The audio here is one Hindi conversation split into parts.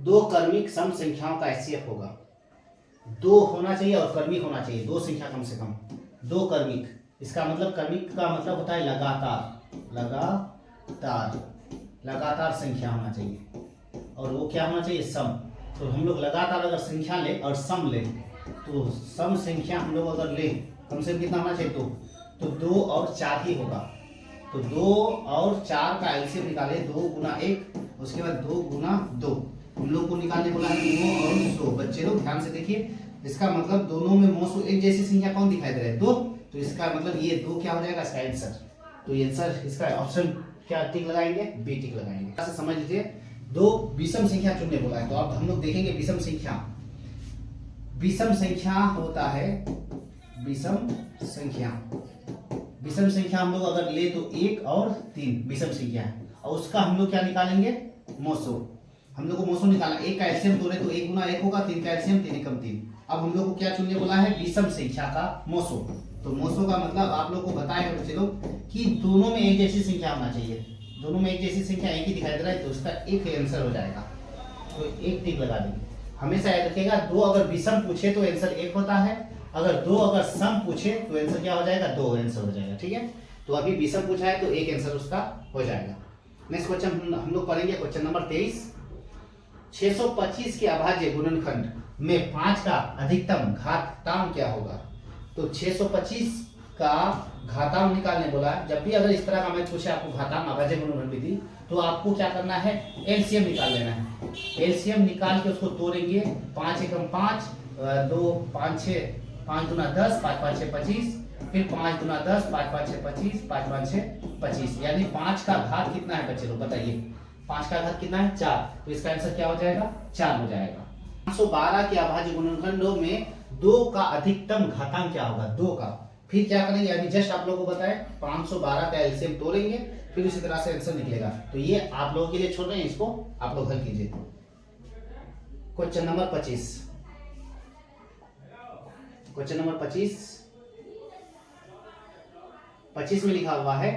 दो क्रमिक सम संख्याओं का एचसीएफ होगा। दो होना चाहिए और क्रमिक होना चाहिए, दो संख्या कम से कम, दो क्रमिक। इसका मतलब क्रमिक का मतलब होता है लगातार, लगातार संख्या होना चाहिए। और वो क्या होना चाहिए? सम। तो हम लोग लगातार अगर संख्या ले और सम ले, तो सम संख्या हम लोग अगर ले कम से कम कितना होना चाहिए? तो 2 और 4 ही होगा। तो 2 और 4 का एलसीएम निकाले, 2 गुना 1, उसके बाद 2 गुना 2। हम लोग को निकालने बोला है 9 और 100। बच्चे लोग ध्यान से देखिए, इसका मतलब दोनों में मोसो एक जैसी संख्या कौन दिखाई दे रहा है? 2। तो इसका मतलब ये 2 क्या हो जाएगा इसका आंसर? तो आंसर इसका ऑप्शन क्या टिक लगाएंगे? बी टिक लगाएंगे। ऐसे समझ लीजिए, दो विषम संख्या चुनने बोला है। तो अब हम लोग देखेंगे विषम संख्या। विषम संख्या होता है, विषम संख्या हम लोग अगर ले तो 1 और 3 विषम संख्या है, और उसका हम लोग क्या निकालेंगे? मोसो। हम लोग को मोसो निकालना, 1 का एलसीएम तोड़े तो 1 गुना 1 होगा, 3 का एलसीएम 3 एकम 3। अब हम लोग को क्या चुनने बोला है? विषम संख्या का मोसो। तो मोसो का मतलब आप लोग को बताए बच्चे लोग कि दोनों में एक जैसी संख्या होना चाहिए। दोनों में एक जैसी संख्या एक ही दिखाई दे रहा है, तो उसका एक आंसर हो जाएगा। तो एक टिक लगा देंगे। हमेशा याद रखिएगा, 2 अगर विषम पूछे तो आंसर 1 होता है, अगर 2 अगर सम पूछे तो आंसर क्या हो जाएगा? 2 आंसर हो जाएगा। ठीक है, तो अभी विषम पूछा है तो एक आंसर उसका हो जाएगा। नेक्स्ट क्वेश्चन हम लोग पढ़ेंगे, क्वेश्चन नंबर 23। 625 के अभाज्य गुणनखंड में 5 का अधिकतम घातांक क्या होगा? तो 625 का घातांक निकालने बोला है। जब भी अगर इस तरह का मैथ पूछे आपको घातांक अभाज्य गुणनखंड विधि, तो आपको क्या करना है? एलसीएम निकाल लेना है। एलसीएम निकाल के उसको तोड़ेंगे, 5 एकम 5, 2 5 6, 5 गुना 10, 5 5 6 25, फिर 5 गुना 10, 5 5 6 25, 5 5 6 25, यानी 5 का घात कितना है बच्चे लोग बताइए? 5 का घात कितना है? 4। तो इसका आंसर क्या हो जाएगा? 4 हो जाएगा। 512 के अभाज्य गुणनखंडों में 2 का अधिकतम घातांक क्या होगा? 2 का। फिर क्या करेंगे? अभी जस्ट आप लोगों को बताएं, 512 का एलसीएम तोड़ेंगे, फिर उसी तरह से आंसर निकलेगा। तो ये आप लोगों के लिए छोड़ रहे हैं, इसको आप लोग हल कीजिए। Question number 25। क्वेश्चन नंबर 25 में लिखा हुआ है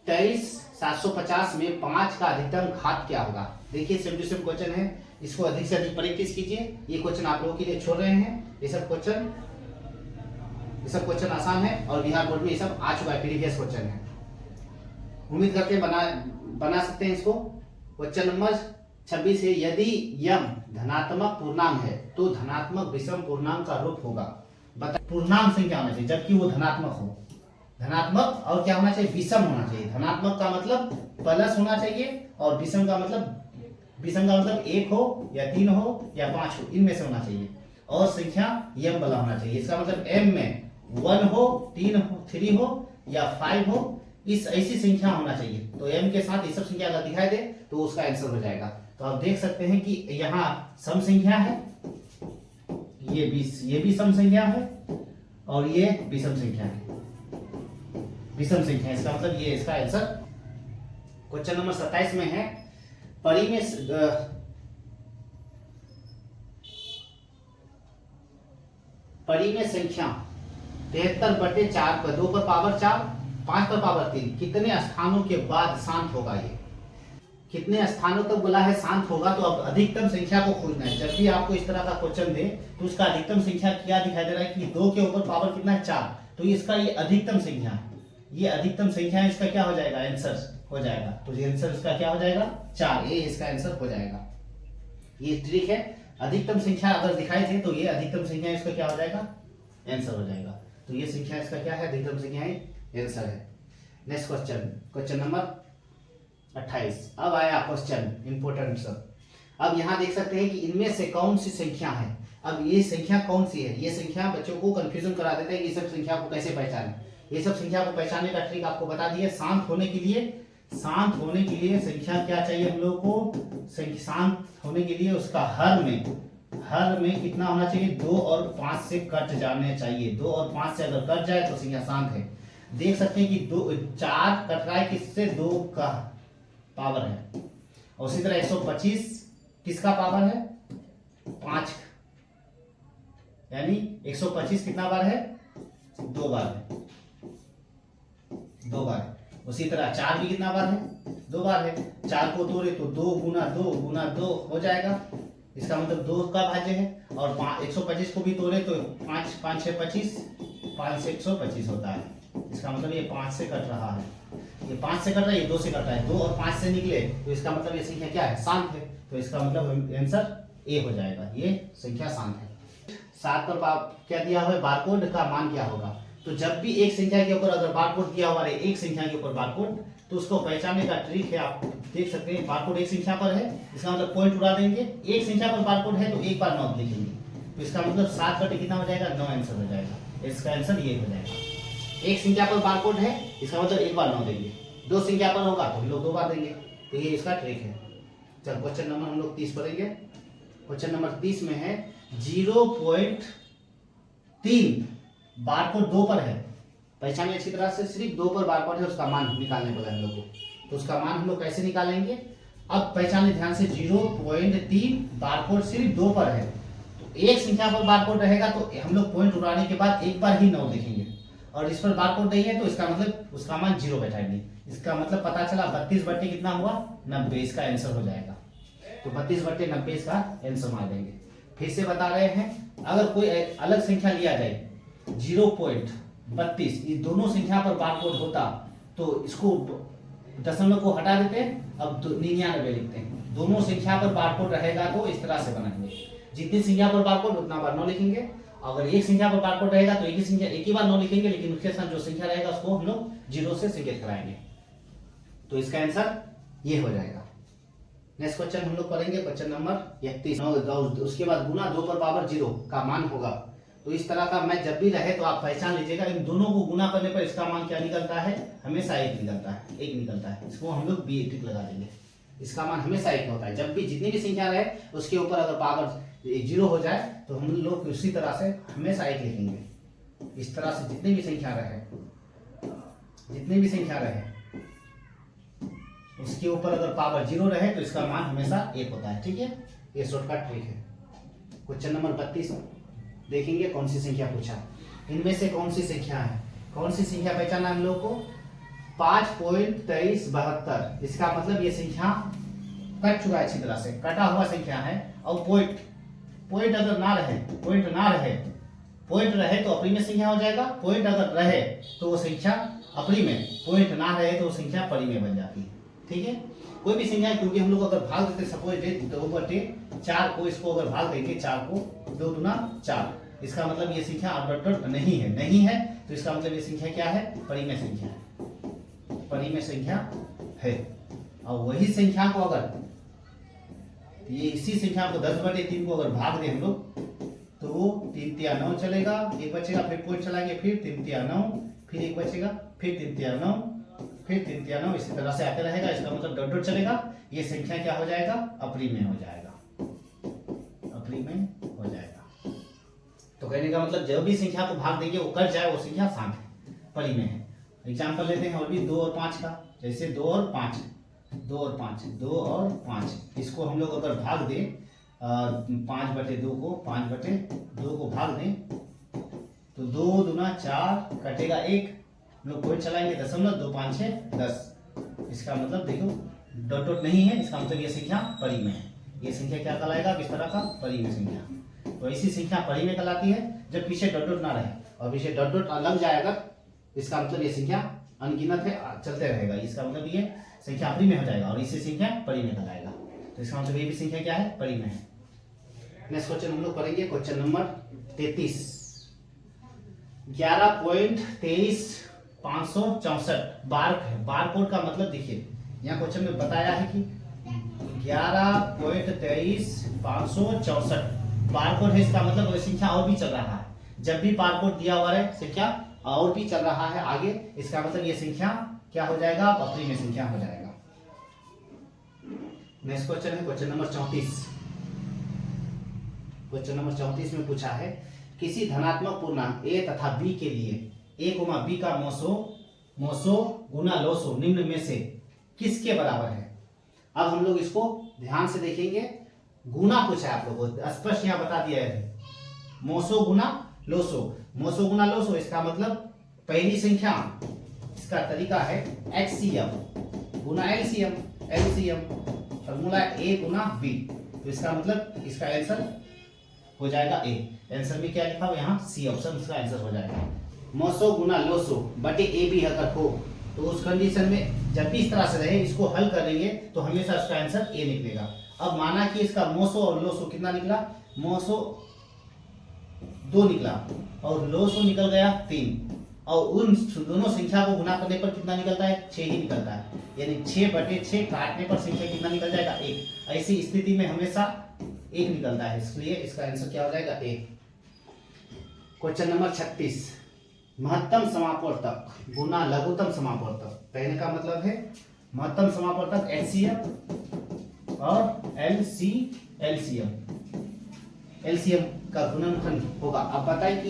23,750 में 5 का अधिकतम घात क्या होगा? देखिए सेम टू सेम क्वेश्चन है, इसको अधिक से अधिक प्रैक्टिस कीजिए। ये क्वेश्चन आप लोगों के लिए छोड़ रहे हैं। ये सब क्वेश्चन आसान है और बिहार बोर्ड में ये सब आ चुका है, प्रीवियस क्वेश्चन है। उम्मीद करते हैं बना सकते हैं इसको। क्वेश्चन नंबर 26 है, यदि यम धनात्मक पूर्णांक है तो धनात्मक विषम पूर्णांक का रूप होगा। बता, पूर्णांक संख्या होना चाहिए जबकि वो धनात्मक हो। धनात्मक और क्या होना चाहिए? विषम होना चाहिए। धनात्मक का मतलब प्लस होना चाहिए, और विषम का मतलब 1 हो या 3 हो या 5 हो, इनमें से होना चाहिए। और संख्या यम वाला होना चाहिए। इसका मतलब एम में 1 हो, 3 हो, 3 हो या 5 हो, इस ऐसी संख्या होना चाहिए। तो m के साथ ये सब संख्या अगर दिखाई दे तो उसका आंसर हो जाएगा। तो आप देख सकते हैं कि यहाँ सम संख्या है, ये भी सम संख्या है, और ये विषम संख्या है। विषम संख्या, इसका मतलब ये इसका आंसर। क्वेश्चन नंबर 27 में है, परिमेय संख्या 73/4 पर 2 पर पावर 4, 5 पर पावर 3 कितने स्थानों के बाद शांत होगा? ये कितने स्थानों तक बोला है शांत होगा? तो अब अधिकतम संख्या को खोजना है। जब भी आपको इस तरह का क्वेश्चन दे तो उसका अधिकतम संख्या क्या दिखाई दे रहा है कि 2 के ऊपर पावर कितना है? 4। तो इसका ये अधिकतम संख्या है, ये अधिकतम संख्या है, इसका क्या हो जाएगा? आंसर हो जाएगा। तो ये आंसर इसका क्या हो जाएगा? 4। ये इसका आंसर हो जाएगा। ये ट्रिक है, अधिकतम संख्या अगर दिखाई दे तो ये अधिकतम संख्या इसका क्या हो जाएगा? आंसर हो जाएगा। तो ये संख्या इसका क्या है? अधिकतम संख्या है, आंसर है। Next question, question number 28। अब आया क्वेश्चन इंपोर्टेंट सब। अब यहाँ देख सकते हैं कि इनमें से कौन सी संख्या है। अब ये संख्या कौन सी है? ये संख्या बच्चों को कंफ्यूजन करा देते हैं कि ये सब संख्या को कैसे पहचाने। ये सब संख्या को पहचानने का ट्रिक आपको बता दिए। शांत होने के लिए संख्या क्या चाहिए हम लोग को? शांत होने के लिए उसका हर में कितना होना चाहिए? 2 और 5 से कट जाने चाहिए। 2 और 5 से अगर कट जाए तो संख्या शांत है। देख सकते हैं कि 4 कट रहा है किससे? 2 का पावर है। और उसी तरह 125 किसका पावर है? 5, यानी 125 कितना बार है? 2 बार है। 2 बार है। उसी तरह 4 भी कितना बार है? 2 बार है। 4 को तोड़े तो 2 गुना 2 गुना 2 हो जाएगा, इसका मतलब 2 का भाज्य है, और 125 को भी तोड़े तो 5 5 6 25, 5 से 125 होता है। इसका मतलब ये 5 से कट रहा है, ये 5 से कट रहा है, ये 2 से कट रहा है, 2 और 5 से निकले तो इसका मतलब ये संख्या क्या है, शांत है। तो इसका मतलब आंसर ए हो जाएगा, ये संख्या शांत है। 7 पर क्या दिया हुआ है, बारकोड का मान क्या होगा। तो जब भी एक संख्या के ऊपर अगर बारकोड दिया हुआ है, एक संख्या के ऊपर बारकोड, तो उसको पहचानने का ट्रिक है, आप देख सकते हैं बारकोड एक संख्या पर है, इसका मतलब पॉइंट उड़ा देंगे। एक संख्या पर बारकोड है तो एक बार 9 लिखेंगे, तो इसका मतलब 7 बटे कितना हो जाएगा, 9 आंसर हो जाएगा। इसका आंसर ये हो जाएगा। एक संख्या पर बारकोड है, इसका मतलब एक बार 9 देंगे। 2 संख्या पर होगा तो हम लोग 2 बार देंगे। तो ये इसका ट्रिक है। चल क्वेश्चन नंबर हम लोग 30 पढ़ेंगे। क्वेश्चन नंबर 30 में है 0.3 बारकोड 2 पर है, पहचाने अच्छी तरह से, सिर्फ 2 पर बारकोड है, उसका मान निकालने बोला हम लोग को। तो उसका मान हम लोग कैसे निकालेंगे, अब पहचाने ध्यान से। 0.3 बारकोड सिर्फ 2 पर है, तो एक संख्या पर बारकोड रहेगा तो हम लोग पॉइंट उड़ाने के बाद एक बार ही 9 लिखेंगे, और इस पर बारकोड नहीं है तो इसका मतलब उसका मान 0 बैठाएंगे। इसका मतलब पता चला 32 बट्टे कितना हुआ, 90, इसका आंसर हो जाएगा। तो 32 बट्टे 90 इसका आंसर मार देंगे। फिर से बता रहे हैं, अगर कोई अलग संख्या लिया जाए 0.32, ये दोनों संख्या पर बारकोड होता तो इसको दशमलव को हटा देते, अब 99 लिखते हैं। दोनों संख्या पर बारकोड रहेगा तो इस तरह से बनाएंगे, जितनी संख्या पर बारकोड उतना बार 9 लिखेंगे। अगर एक संख्या पर बारकोड रहेगा तो एक ही बार 9 लिखेंगे, लेकिन उसके साथ जो संख्या रहेगा उसको हम लोग 0 से संकेत कराएंगे। तो इसका आंसर ये हो जाएगा। नेक्स्ट क्वेश्चन हम लोग पढ़ेंगे, क्वेश्चन नंबर 31। उसके बाद गुना 2 पर पावर 0 का मान होगा। तो इस तरह का मैच जब भी रहे तो आप पहचान लीजिएगा, इन दोनों को गुना करने पर इसका मान क्या निकलता है, हमेशा एक निकलता है, एक निकलता है। इसको हम लोग बी टिक लगा देंगे। इसका मान हमेशा एक होता है। जब भी जितनी भी संख्या रहे उसके ऊपर अगर पावर 0 हो जाए तो हम लोग उसी तरह से हमेशा एक लिखेंगे। इस तरह से जितनी भी संख्या रहे उसके ऊपर अगर पावर 0 रहे तो इसका मान हमेशा 1 होता है। ठीक है, ये शॉर्टकट ट्रिक है। क्वेश्चन नंबर 32 देखेंगे कौन सी संख्या पूछा, इनमें से कौन सी संख्या है, कौन सी संख्या पहचाना हम लोग को, 5.2372। इसका मतलब ये संख्या कट चुका है, अच्छी तरह से कटा हुआ संख्या है। और पॉइंट अगर ना रहे, पॉइंट रहे तो अप्रिमेय संख्या हो जाएगा, पॉइंट अगर रहे तो वो संख्या अप्रिमेय, पॉइंट ना रहे तो वो संख्या परिमेय बन जाती है। ठीक है, कोई भी संख्या, क्योंकि हम लोग अगर भाग देते सपोज 2/4 को, इसको अगर भाग देंगे 4 को, 2 दूना 4, इसका मतलब ये संख्या नहीं है, तो इसका मतलब ये संख्या क्या है, परिमेय संख्या है, परिमेय संख्या है। और वही संख्या को अगर ये इसी संख्या को 10/3 को अगर भाग दें हम लोग तो वो 3 तिया 9 चलेगा, एक बचेगा, फिर पॉइंट चलाएंगे, फिर 3 तिया 9, फिर एक बचेगा, फिर 3 तिया 9, फिर 3 तिया 9, इसी तरह से आते रहेगा। इसका मतलब डॉट डॉट चलेगा, ये संख्या क्या हो जाएगा, अप्रिमेय हो जाएगा, अप्रिमेय हो जाएगा। तो कहने का मतलब जब भी संख्या को भाग देंगे वो कट जाए वो संख्या शांत है, परिमेय है। एग्जाम्पल लेते हैं और भी 2 और 5 का, जैसे 2 और 5, इसको हम लोग अगर भाग दें 5/2 को, 5/2 को भाग दें तो 2 दूना 4 कटेगा 1, हम लोग पॉइंट चलाएंगे, 2 5 6 10। इसका मतलब देखो डॉट डॉट नहीं है, इसका मतलब ये संख्या परिमेय है। ये संख्या क्या कहलाएगा, किस तरह का, परिमेय संख्या। तो ऐसी संख्या परिमेय कहलाती है जब पीछे डॉट डॉट ना रहे, और पीछे डॉट डॉट लग जाए अगर, इसका मतलब ये संख्या अनगिनत है, चलते रहेगा, इसका मतलब ये संख्या अप्रिमेय हो जाएगा, और इसी संख्या परिमेय कहलाएगा। तो इसका मतलब ये भी संख्या क्या है, परिमेय है। नेक्स्ट क्वेश्चन हम लोग करेंगे, क्वेश्चन नंबर 33। 11.23564 बार कोड का मतलब देखिए, यहाँ क्वेश्चन में बताया है कि 11.23564 बार कोड है, इसका मतलब वो संख्या और भी चल रहा है। जब भी बार कोड दिया हुआ है संख्या और भी चल रहा है आगे, इसका मतलब ये संख्या क्या हो जाएगा, अप्रिमेय संख्या हो जाएगा। नेक्स्ट क्वेश्चन है क्वेश्चन नंबर 34। क्वेश्चन नंबर 34 में पूछा है, किसी धनात्मक पूर्णांक a तथा b के लिए a, b का मोसो गुना लोसो निम्न में से किसके बराबर है। अब हम लोग इसको ध्यान से देखेंगे, गुना पूछा है आप लोगों को, स्पष्ट यहाँ बता दिया है, मोसो गुना लोसो, इसका मतलब पहली संख्या, इसका तरीका है HCF Guna LCM, formula a Guna b, तो इसका मतलब इसका आंसर हो जाएगा ए। आंसर में क्या लिखा हुआ यहाँ सी ऑप्शन इसका आंसर हो जाएगा। मोसो गुना लोसो बटे ए बी अगर हो तो उस कंडीशन में जब भी इस तरह से रहे इसको हल करेंगे तो हमेशा इसका आंसर ए निकलेगा। अब माना कि इसका मोसो और लोसो कितना निकला, मोसो 2 निकला और लोसो निकल गया 3, और उन दोनों संख्या को गुना करने पर कितना निकलता है, 6 ही निकलता है। यानी 6/6 काटने पर संख्या कितना निकल जाएगा, 1। ऐसी स्थिति में हमेशा 1 निकलता है, इसलिए इसका आंसर क्या हो जाएगा, 1। क्वेश्चन नंबर 36, महत्तम समापवर्तक गुना लघुत्तम समापवर्तक। कहने का मतलब है महत्तम समापवर्तक एचसीएफ और एलसीएम का गुणनखंड होगा। अब बताएं कि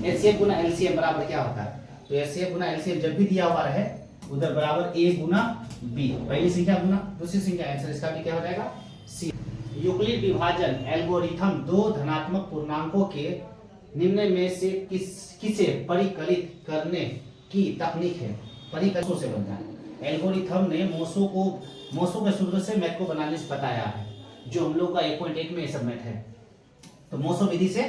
एचसीएफ गुना एलसीएम बराबर क्या होता है। तो एचसीएफ गुना एलसीएम जब भी दिया हुआ रहे उधर बराबर ए गुना बी, पहली संख्या गुना दूसरी संख्या, आंसर इसका भी क्या हो जाएगा, सी। यूक्लिड विभाजन एल्गोरिथम 2 धनात्मक पूर्णांकों के निम्न में से किसे परिकलित करने की तकनीक है। परिकलित से बनता है। एल्गोरिथम ने मोसो के सूत्र से मैथ को बनाने से बताया है, जो हम लोग का 1.1 में सबमिट है। तो मोसो विधि से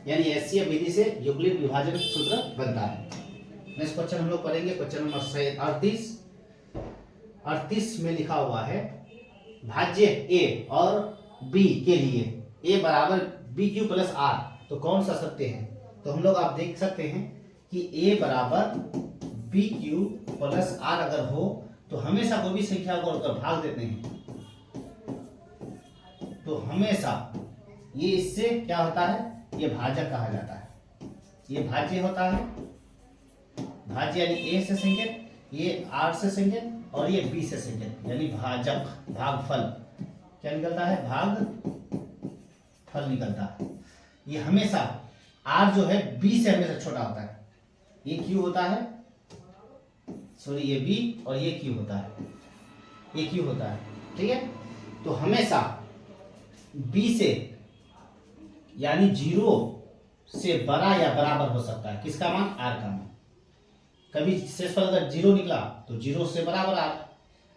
यानी एचसीएफ विधि से यूक्लिड विभाजन सूत्र बनता है। नेक्स्ट क्वेश्चन हम लोग पढ़ेंगे, क्वेश्चन नंबर 38 में लिखा हुआ है भाज्य ए और बी के लिए ए बराबर बी क्यू प्लस आर, तो कौन सा सत्य है। तो हम लोग आप देख सकते हैं कि ए बराबर बी क्यू प्लस आर अगर हो तो हमेशा कोई भी संख्या को अगर भाग देते हैं तो हमेशा ये इससे क्या होता है, ये भाजक कहा जाता है। ये भाज्य होता है, भाज्य यानी ए से संकेत, ये आर से संकेत और ये बी से संकेत, यानी भाजक, भागफल क्या निकलता है, भागफल निकलता है। ये हमेशा आर जो है बी से हमेशा छोटा होता है, ये क्यू होता है, सॉरी ये बी और ये क्यू होता है, ये क्यू होता है, ठीक है। तो हमेशा बी से यानी 0 से बड़ा या बराबर हो सकता है, किसका मान, आर का मान। कभी शेषफल अगर 0 निकला तो 0 से बराबर आर,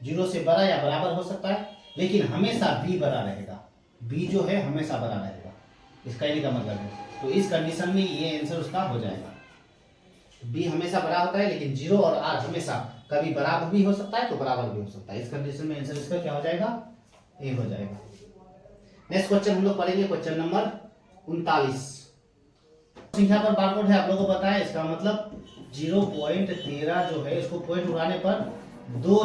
0 से बड़ा या बराबर हो सकता है, लेकिन हमेशा बी बड़ा रहेगा, बी जो है हमेशा बड़ा रहेगा, इसका कहने का मतलब है। तो इस कंडीशन में ये आंसर उसका हो जाएगा, बी हमेशा बड़ा होता है, लेकिन 0 और आर हमेशा कभी बराबर भी हो सकता है तो बराबर भी हो सकता है। इस कंडीशन में आंसर इसका क्या हो जाएगा, ए हो जाएगा। नेक्स्ट क्वेश्चन हम लोग पढ़ेंगे, क्वेश्चन नंबर 39। संख्या पर बारकोड है, आप लोगों को पता है, इसका मतलब 0.13 जो है इसको पॉइंट उड़ाने पर 2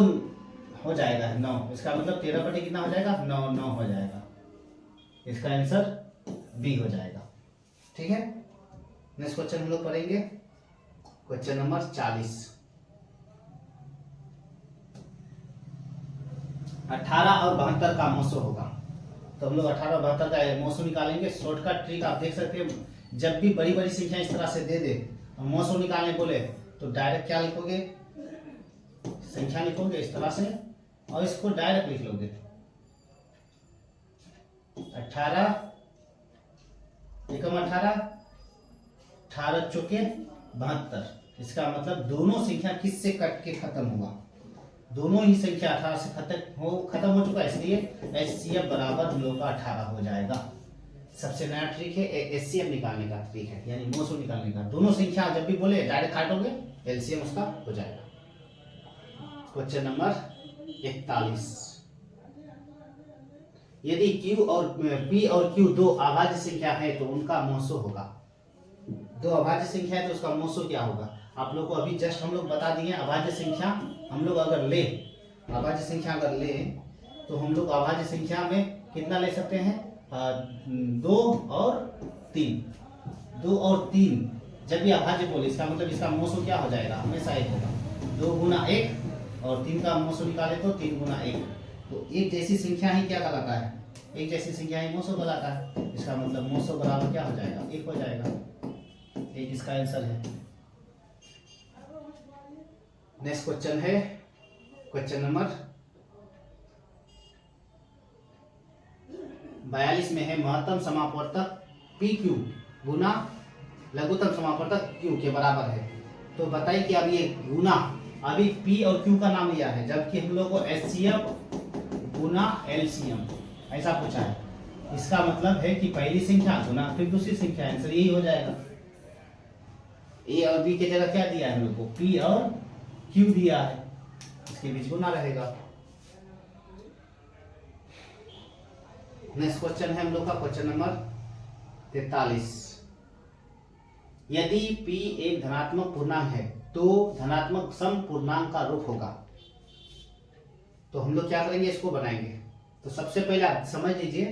हो जाएगा 9, इसका मतलब 13 बटे कितना हो जाएगा, 9 हो जाएगा। इसका आंसर बी हो जाएगा, ठीक है। नेक्स्ट क्वेश्चन हम लोग पढ़ेंगे, क्वेश्चन नंबर 40। 18 और 72 का मोसो होगा, तो हम लोग 18 और 72 का मोसो निकालेंगे। शॉर्टकट ट्रिक आप देख सकते हैं, जब भी बड़ी बड़ी संख्या इस तरह से दे दे और मोसो निकालने बोले तो डायरेक्ट क्या लिखोगे, संख्या लिखोगे इस तरह से और इसको डायरेक्ट लिख लोगे 18 एकम 18, 18 चौके 72। इसका मतलब दोनों संख्या किससे कट के खत्म होगा, दोनों ही संख्या 18 से खत्म हो चुका है, इसलिए एचसीएफ बराबर हम लोग का 18 हो जाएगा। सबसे नया ट्रिक है एचसीएफ निकालने का ट्रिक है, यानी मोसो निकालने का। दोनों संख्या जब भी बोले डायरेक्ट काटोगे, एलसीएम उसका हो जाएगा। क्वेश्चन नंबर 41, यदि Q और P और Q 2 अभाज्य संख्या है तो उनका मोसो होगा। 2 अभाज्य संख्या है तो उसका मोसो क्या होगा। आप लोग को अभी जस्ट हम लोग बता दिए, अभाज्य संख्या हम लोग अगर ले, अभाज्य संख्या अगर ले तो हम लोग अभाज्य संख्या में कितना ले सकते हैं, 2 और 3। 2 और 3 जब भी अभाज्य बोले इसका मतलब इसका मोसो क्या हो जाएगा, हमेशा 1 होगा। 2 गुना 1 और 3 का मोसो निकाले तो 3 गुना 1, तो एक जैसी संख्या ही क्या कहलाता है, एक जैसी संख्या ही मोसो कहलाता है। इसका मतलब मोसो बराबर क्या हो जाएगा, 1 हो जाएगा। एक इसका आंसर है। नेक्स्ट क्वेश्चन है क्वेश्चन नंबर 42 में है, महत्तम समापवर्तक PQ गुना लघुत्तम समापवर्तक Q के बराबर है। तो बताइए कि अब ये गुना अभी P और Q का नाम लिया है, जबकि हम लोग को HCF गुना LCM ऐसा पूछा है। इसका मतलब है कि पहली संख्या गुना फिर दूसरी संख्या, आंसर यही हो जाएगा। ए और बी की जगह क्या दिया है हम लोग को, पी और क्यू दिया है, इसके बीच गुना रहेगा। नेक्स्ट क्वेश्चन है हम लोग का क्वेश्चन नंबर 43। यदि p एक धनात्मक पूर्णांक है तो धनात्मक सम पूर्णांक का रूप होगा। तो हम लोग क्या करेंगे, इसको बनाएंगे। तो सबसे पहले आप समझ लीजिए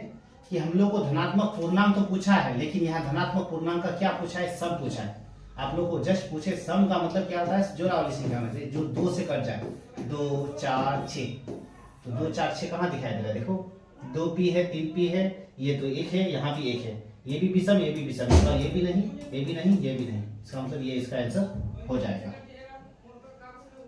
कि हम लोग को धनात्मक पूर्णांक तो पूछा है, लेकिन यहाँ धनात्मक पूर्णांक का क्या पूछा है, सम पूछा है। आप लोग को जस्ट पूछे सम का मतलब क्या होता है, जोड़ा वाली संख्या में से जो 2 से कट जाए, 2 4 6। तो 2 4 6 कहाँ दिखाई दे रहा है, देखो 2p है 3p है, ये तो 1 है, यहाँ भी 1 है, ये भी विषम ये भी विषम, इसका ये भी नहीं ये भी नहीं ये भी नहीं, इसका मतलब ये इसका आंसर हो जाएगा।